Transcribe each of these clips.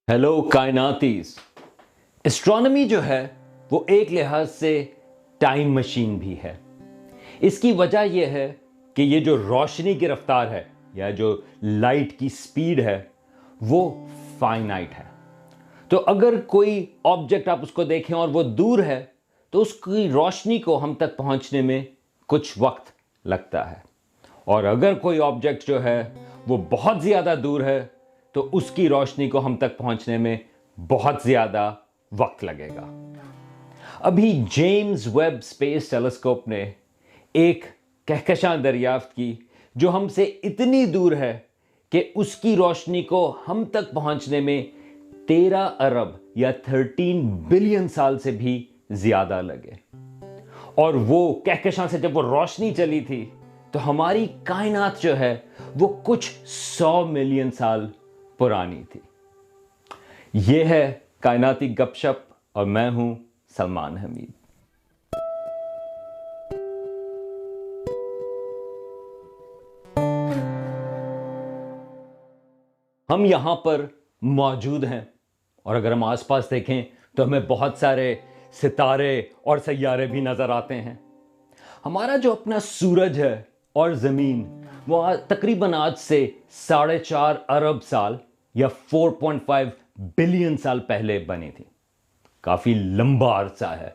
Hello कायनातीस। Astronomy जो है वो एक लिहाज से टाइम मशीन भी है। इसकी वजह यह है कि ये जो रोशनी की रफ्तार है या जो लाइट की स्पीड है वो फाइनाइट है। तो अगर कोई ऑब्जेक्ट आप उसको देखें और वो दूर है तो उसकी रोशनी को हम तक पहुंचने में कुछ वक्त लगता है, और अगर कोई ऑब्जेक्ट जो है वो बहुत ज़्यादा दूर है तो उसकी रोशनी को हम तक पहुंचने में बहुत ज़्यादा वक्त लगेगा। अभी जेम्स वेब स्पेस टेलीस्कोप ने एक कहकशां दरियाफ्त की जो हमसे इतनी दूर है कि उसकी रोशनी को हम तक पहुंचने में 13 अरब या 13 बिलियन साल से भी ज़्यादा लगे। और वो कहकशां से जब वो रोशनी चली थी तो हमारी कायनात जो है वो कुछ 100 मिलियन साल पुरानी थी। यह है कायनाती गपशप और मैं हूं सलमान हमीद। हम यहां पर मौजूद हैं और अगर हम आसपास देखें तो हमें बहुत सारे सितारे और सैयारे भी नजर आते हैं। हमारा जो अपना सूरज है और जमीन वो तकरीबन आज से 4.5 अरब साल या 4.5 बिलियन साल पहले बनी थी। काफी लंबा अरसा है।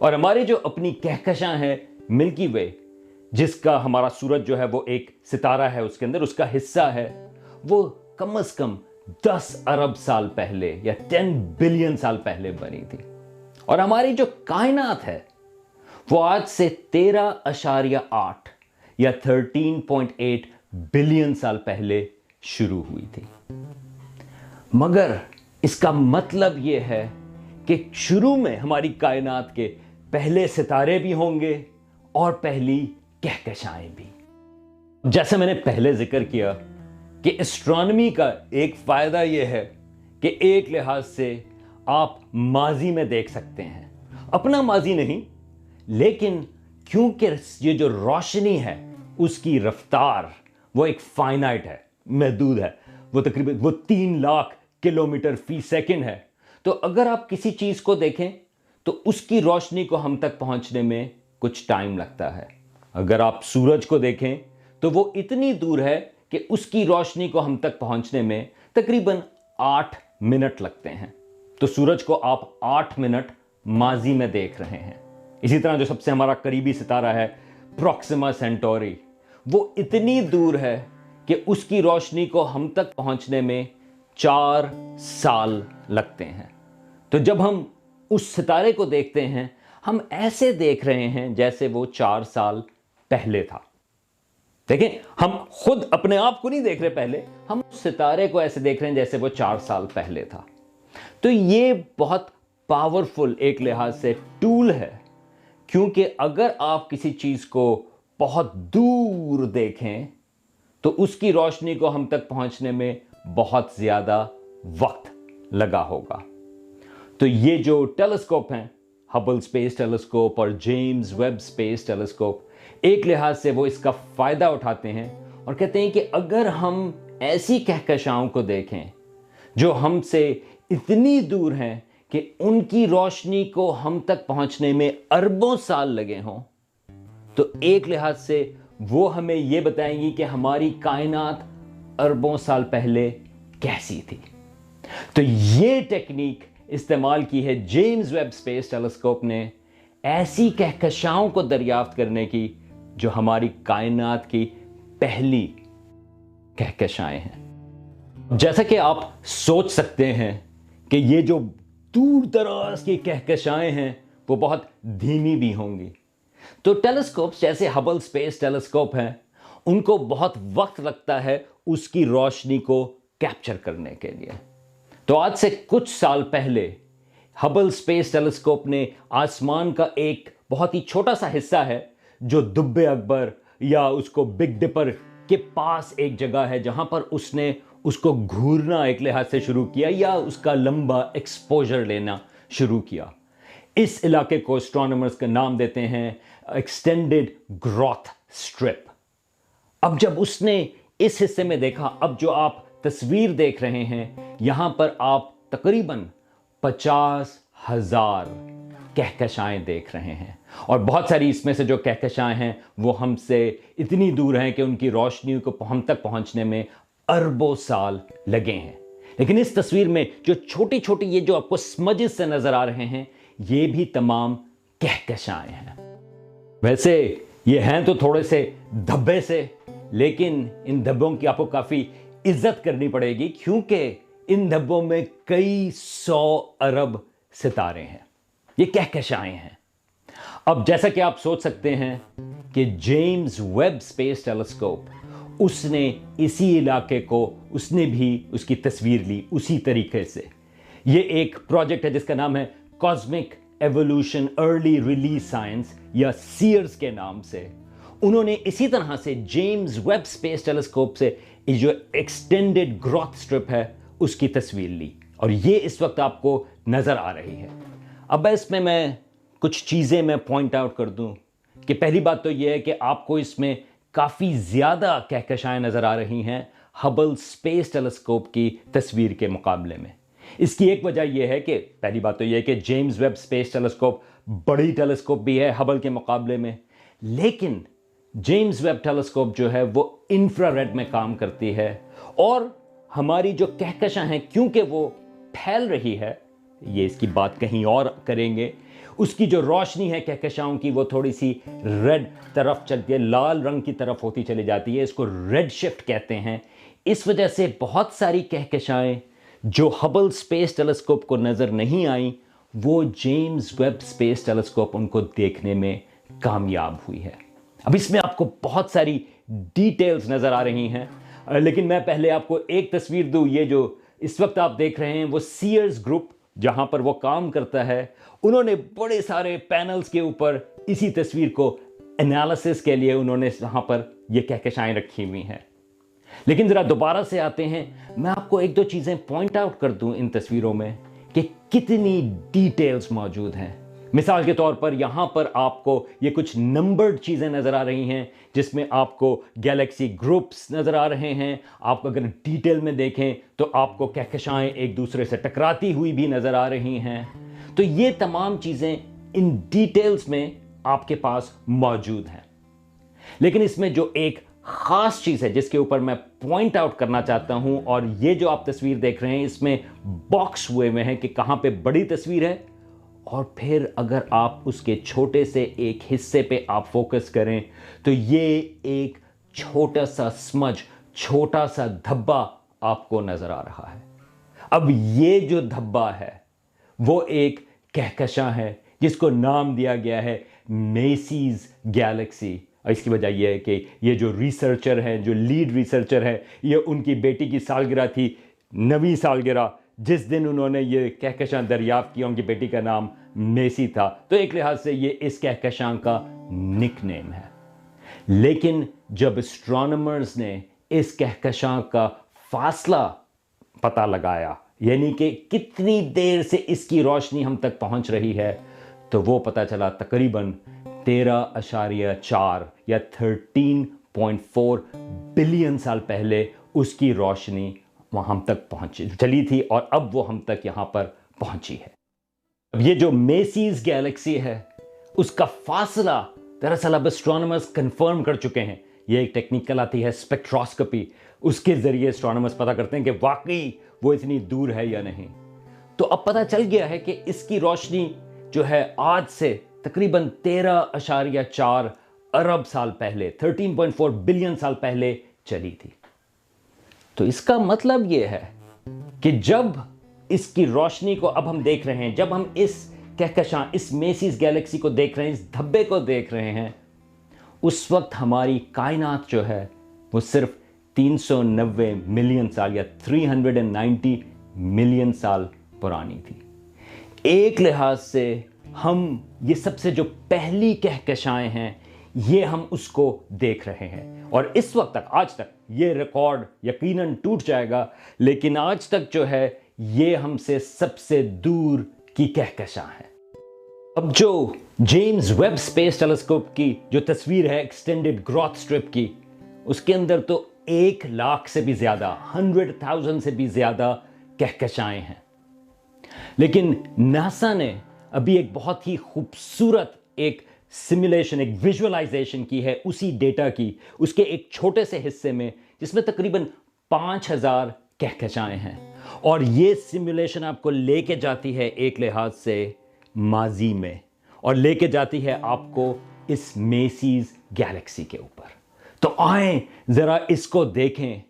और हमारी जो अपनी कहकशां है मिल्की वे, जिसका हमारा सूरज जो है वो एक सितारा है, उसके अंदर उसका हिस्सा है, वो कम से कम 10 अरब साल पहले या 10 बिलियन साल पहले बनी थी। और हमारी जो कायनात है वो आज से 13.8 या 13.8 बिलियन साल पहले शुरू हुई थी। मगर इसका मतलब यह है कि शुरू में हमारी कायनात के पहले सितारे भी होंगे और पहली कहकशाएं भी। जैसे मैंने पहले जिक्र किया कि एस्ट्रोनॉमी का एक फायदा यह है कि एक लिहाज से आप माजी में देख सकते हैं, अपना माजी नहीं, लेकिन क्योंकि ये जो रोशनी है उसकी रफ्तार वो एक फाइनाइट है, महदूद है, वो तकरीबन 3 लाख किलोमीटर फी सेकंड है। तो अगर आप किसी चीज को देखें तो उसकी रोशनी को हम तक पहुंचने में कुछ टाइम लगता है। अगर आप सूरज को देखें तो वो इतनी दूर है कि उसकी रोशनी को हम तक पहुंचने में तकरीबन 8 मिनट लगते हैं। तो सूरज को आप 8 मिनट माजी में देख रहे हैं। इसी तरह जो सबसे हमारा करीबी सितारा है प्रोक्सिमा सेंटोरी, वो इतनी दूर है कि उसकी रोशनी को हम तक पहुंचने में 4 साल लगते हैं। तो जब हम उस सितारे को देखते हैं हम ऐसे देख रहे हैं जैसे वो 4 साल पहले था। देखें, हम खुद अपने आप को नहीं देख रहे पहले, हम उस सितारे को ऐसे देख रहे हैं जैसे वो 4 साल पहले था। तो ये बहुत पावरफुल एक लिहाज से टूल है, क्योंकि अगर आप किसी चीज को बहुत दूर देखें तो उसकी रोशनी को हम तक पहुंचने में बहुत ज्यादा वक्त लगा होगा। तो ये जो टेलीस्कोप हैं, हबल स्पेस टेलीस्कोप और जेम्स वेब स्पेस टेलीस्कोप, एक लिहाज से वो इसका फायदा उठाते हैं और कहते हैं कि अगर हम ऐसी कहकशाओं को देखें जो हमसे इतनी दूर हैं कि उनकी रोशनी को हम तक पहुंचने में अरबों साल लगे हों, तो एक लिहाज से वो हमें यह बताएंगी कि हमारी कायनात अरबों साल पहले कैसी थी। तो ये टेक्निक इस्तेमाल की है जेम्स वेब स्पेस टेलीस्कोप ने ऐसी कहकशाओं को दरियाफ्त करने की जो हमारी कायनात की पहली कहकशाएं हैं। जैसा कि आप सोच सकते हैं कि ये जो दूर दराज की कहकशाएं हैं वो बहुत धीमी भी होंगी। तो टेलीस्कोप्स जैसे हबल स्पेस टेलीस्कोप हैं, उनको बहुत वक्त लगता है उसकी रोशनी को कैप्चर करने के लिए। तो आज से कुछ साल पहले हबल स्पेस टेलीस्कोप ने आसमान का एक बहुत ही छोटा सा हिस्सा है जो दुब्बे अकबर या उसको बिग डिपर के पास एक जगह है जहां पर उसने उसको घूरना एक लिहाज से शुरू किया या उसका लंबा एक्सपोजर लेना शुरू किया। इस इलाके को एस्ट्रोनॉमर्स का नाम देते हैं एक्सटेंडेड ग्रोथ स्ट्रिप। अब जब उसने इस हिस्से में देखा, अब जो आप तस्वीर देख रहे हैं यहां पर आप तकरीबन 50,000 कहकशाएं देख रहे हैं, और बहुत सारी इसमें से जो कहकशाएं हैं वो हमसे इतनी दूर हैं कि उनकी रोशनी को हम तक पहुंचने में अरबों साल लगे हैं। लेकिन इस तस्वीर में जो छोटी छोटी ये जो आपको स्मजेस से नजर आ रहे हैं, ये भी तमाम कहकशाएं हैं। वैसे ये हैं तो थोड़े से धब्बे से, लेकिन इन धब्बों की आपको काफी इज्जत करनी पड़ेगी, क्योंकि इन धब्बों में कई 100 अरब सितारे हैं। ये कहकशाएं हैं। अब जैसा कि आप सोच सकते हैं कि जेम्स वेब स्पेस टेलीस्कोप, उसने इसी इलाके को, उसने भी उसकी तस्वीर ली उसी तरीके से। ये एक प्रोजेक्ट है जिसका नाम है cosmic evolution early release science, या सीयर्स के नाम से। उन्होंने इसी तरह से जेम्स वेब स्पेस टेलीस्कोप से जो एक्सटेंडेड ग्रोथ स्ट्रिप है उसकी तस्वीर ली, और ये इस वक्त आपको नजर आ रही है। अब इसमें मैं कुछ चीजें मैं पॉइंट आउट कर दूं कि पहली बात तो यह है कि आपको इसमें काफी ज्यादा कहकशाएं नजर आ रही हैं हबल स्पेस टेलीस्कोप की तस्वीर के मुकाबले में। इसकी एक वजह यह है कि पहली बात तो यह है कि जेम्स वेब स्पेस टेलीस्कोप बड़ी टेलीस्कोप भी है हबल के मुकाबले में, लेकिन जेम्स वेब टेलीस्कोप जो है वो इंफ्रारेड में काम करती है, और हमारी जो कहकशां हैं क्योंकि वो फैल रही है, ये इसकी बात कहीं और करेंगे, उसकी जो रोशनी है कहकशाओं की वो थोड़ी सी रेड तरफ चलती है, लाल रंग की तरफ होती चली जाती है, इसको रेड शिफ्ट कहते हैं। इस वजह से बहुत सारी कहकशाएं जो हबल स्पेस टेलीस्कोप को नजर नहीं आई, वो जेम्स वेब स्पेस टेलीस्कोप उनको देखने में कामयाब हुई है। अब इसमें आपको बहुत सारी डिटेल्स नजर आ रही हैं, लेकिन मैं पहले आपको एक तस्वीर दूं। ये जो इस वक्त आप देख रहे हैं वो सीयर्स ग्रुप जहां पर वो काम करता है, उन्होंने बड़े सारे पैनल्स के ऊपर इसी तस्वीर को एनालिसिस के लिए उन्होंने वहां पर ये कहकशाएं रखी हुई हैं। लेकिन जरा दोबारा से आते हैं, मैं आपको एक दो चीजें पॉइंट आउट कर दूं इन तस्वीरों में कि कितनी डिटेल्स मौजूद हैं। मिसाल के तौर पर यहां पर आपको ये कुछ नंबर्ड चीजें नजर आ रही हैं, जिसमें आपको गैलेक्सी ग्रुप्स नजर आ रहे हैं। आप अगर डिटेल में देखें तो आपको कहकशाएं एक दूसरे से टकराती हुई भी नजर आ रही हैं। तो ये तमाम चीजें इन डिटेल्स में आपके पास मौजूद हैं। लेकिन इसमें जो एक खास चीज है जिसके ऊपर मैं पॉइंट आउट करना चाहता हूं, और ये जो आप तस्वीर देख रहे हैं इसमें बॉक्स हुए हुए हैं कि कहां पे बड़ी तस्वीर है, और फिर अगर आप उसके छोटे से एक हिस्से पे आप फोकस करें तो ये एक छोटा सा स्मज, छोटा सा धब्बा आपको नजर आ रहा है। अब ये जो धब्बा है वो एक कहकशां है जिसको नाम दिया गया है मेसीज गैलेक्सी। और इसकी वजह यह है कि ये जो रिसर्चर हैं, जो लीड रिसर्चर है, ये उनकी बेटी की सालगिरह थी, 9वीं सालगिरह, जिस दिन उन्होंने ये कहकशां दरियाफ्त किया। उनकी बेटी का नाम मेसी था, तो एक लिहाज से ये इस कहकशां का निकनेम है। लेकिन जब एस्ट्रोनॉमर्स ने इस कहकशां का फासला पता लगाया, यानी कि कितनी देर से इसकी रोशनी हम तक पहुंच रही है, तो वो पता चला तकरीबन 13.4 या 13.4 बिलियन साल पहले उसकी रोशनी वहां हम तक चली थी, और अब वो हम तक यहां पर पहुंची है। अब ये जो मेसीज गैलेक्सी है उसका फासला दरअसल अब एस्ट्रोनॉमर्स कंफर्म कर चुके हैं। ये एक टेक्निकल आती है स्पेक्ट्रोस्कोपी, उसके जरिए एस्ट्रोनॉमर्स पता करते हैं कि वाकई वो इतनी दूर है या नहीं। तो अब पता चल गया है कि इसकी रोशनी जो है आज से तकरीबन 13.4 अरब साल पहले, 13.4 बिलियन साल पहले चली थी। तो इसका मतलब यह है कि जब इसकी रोशनी को अब हम देख रहे हैं, जब हम इस कहकशां, इस मेसीज गैलेक्सी को देख रहे हैं, इस धब्बे को देख रहे हैं, उस वक्त हमारी कायनात जो है वो सिर्फ 390 मिलियन साल या 390 मिलियन साल पुरानी थी। एक लिहाज से हम ये सबसे जो पहली कहकशाएं हैं, ये हम उसको देख रहे हैं, और इस वक्त तक, आज तक ये रिकॉर्ड यकीनन टूट जाएगा, लेकिन आज तक जो है ये हमसे सबसे दूर की कहकशां है। अब जो जेम्स वेब स्पेस टेलीस्कोप की जो तस्वीर है एक्सटेंडेड ग्रोथ स्ट्रिप की, उसके अंदर तो 1,00,000 से भी ज़्यादा, 100,000 से भी ज़्यादा कहकशाएं हैं। लेकिन नासा ने अभी एक बहुत ही खूबसूरत एक सिमुलेशन, एक विजुअलाइजेशन की है उसी डेटा की, उसके एक छोटे से हिस्से में, जिसमें तकरीबन 5,000 कहकशाएं हैं। और ये सिमुलेशन आपको लेके जाती है एक लिहाज से माजी में, और लेके जाती है आपको इस मेसीज गैलेक्सी के ऊपर। तो आएं ज़रा इसको देखें।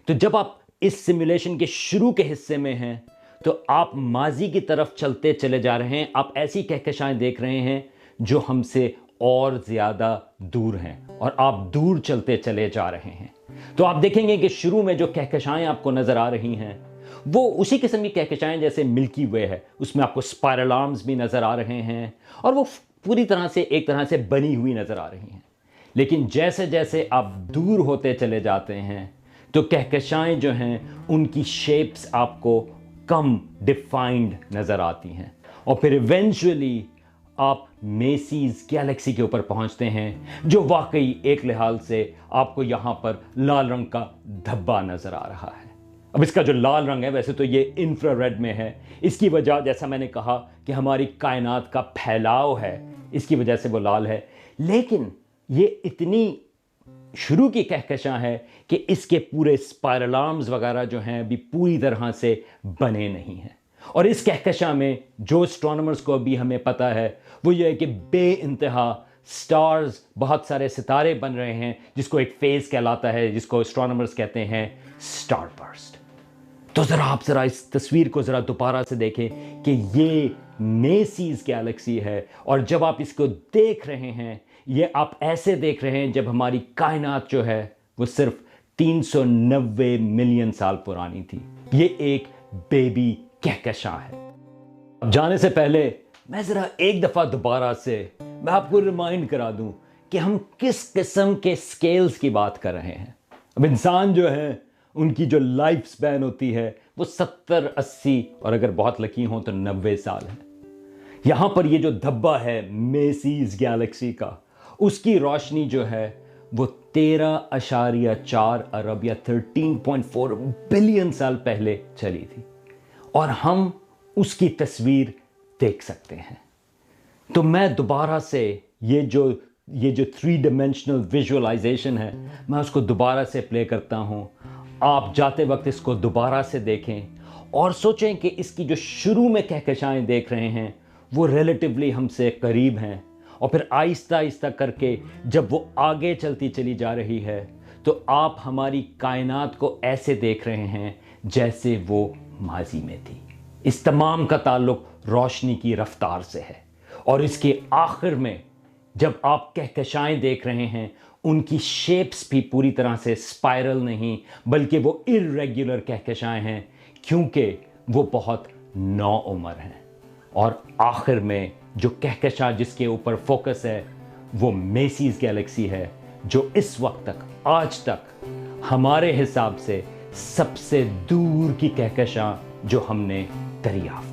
तो जब आप इस सिमुलेशन के शुरू के हिस्से में हैं, तो आप माजी की तरफ चलते चले जा रहे हैं। आप ऐसी कहकशाएं देख रहे हैं जो हमसे और ज़्यादा दूर हैं, और आप दूर चलते चले जा रहे हैं। तो आप देखेंगे कि शुरू में जो कहकशाएं आपको नज़र आ रही हैं, वो उसी किस्म की कहकशाएं जैसे मिल्की वे है। उसमें आपको स्पाइरल आर्म्स भी नज़र आ रहे हैं, और वो पूरी तरह से एक तरह से बनी हुई नज़र आ रही हैं। लेकिन जैसे जैसे आप दूर होते चले जाते हैं, तो कहकशाएं जो हैं उनकी शेप्स आपको कम डिफाइंड नज़र आती हैं, और फिर इवेंचुअली आप मेसीज गैलेक्सी के ऊपर पहुंचते हैं, जो वाकई एक लिहाज से आपको यहाँ पर लाल रंग का धब्बा नज़र आ रहा है। अब इसका जो लाल रंग है, वैसे तो ये इंफ्रारेड में है। इसकी वजह, जैसा मैंने कहा कि हमारी कायनात का फैलाव है, इसकी वजह से वो लाल है। लेकिन ये इतनी शुरू की कहकशां है कि इसके पूरे स्पाइरल आर्म्स वगैरह जो हैं अभी पूरी तरह से बने नहीं हैं। और इस कहकशां में जो एस्ट्रोनॉमर्स को अभी हमें पता है वो ये है कि बे इंतहा स्टार्स, बहुत सारे सितारे बन रहे हैं, जिसको एक फेज कहलाता है, जिसको एस्ट्रोनॉमर्स कहते हैं स्टार बर्स्ट। तो ज़रा इस तस्वीर को ज़रा दोबारा से देखें कि ये मेसीज गैलेक्सी है, और जब आप इसको देख रहे हैं, ये आप ऐसे देख रहे हैं जब हमारी कायनात जो है वो सिर्फ 390 मिलियन साल पुरानी थी। ये एक बेबी कहकशां है। अब जाने से पहले मैं ज़रा एक दफ़ा दोबारा से मैं आपको रिमाइंड करा दूं कि हम किस किस्म के स्केल्स की बात कर रहे हैं। अब इंसान जो है, उनकी जो लाइफ स्पैन होती है वो 70, 80 और अगर बहुत लकी हों तो 90 साल है। यहाँ पर ये जो धब्बा है मेसीज गैलेक्सी का, उसकी रोशनी जो है वो 13.4 अरब या 13.4 बिलियन साल पहले चली थी, और हम उसकी तस्वीर देख सकते हैं। तो मैं दोबारा से ये जो 3 डायमेंशनल विजुअलाइजेशन है, मैं उसको दोबारा से प्ले करता हूँ। आप जाते वक्त इसको दोबारा से देखें और सोचें कि इसकी जो शुरू में कहकशाएं देख रहे हैं वो रिलेटिवली हमसे करीब हैं, और फिर आहिस्ता आहिस्ता करके जब वो आगे चलती चली जा रही है, तो आप हमारी कायनात को ऐसे देख रहे हैं जैसे वो माजी में थी। इस तमाम का ताल्लुक रोशनी की रफ्तार से है। और इसके आखिर में जब आप कहकशाएं देख रहे हैं, उनकी शेप्स भी पूरी तरह से स्पाइरल नहीं, बल्कि वो इर्रेगुलर कहकशाएं हैं, क्योंकि वो बहुत नौउम्र हैं। और आखिर में जो कहकशां जिसके ऊपर फोकस है वो मेसीज गैलेक्सी है, जो इस वक्त तक, आज तक हमारे हिसाब से सबसे दूर की कहकशां जो हमने दरियाफ्त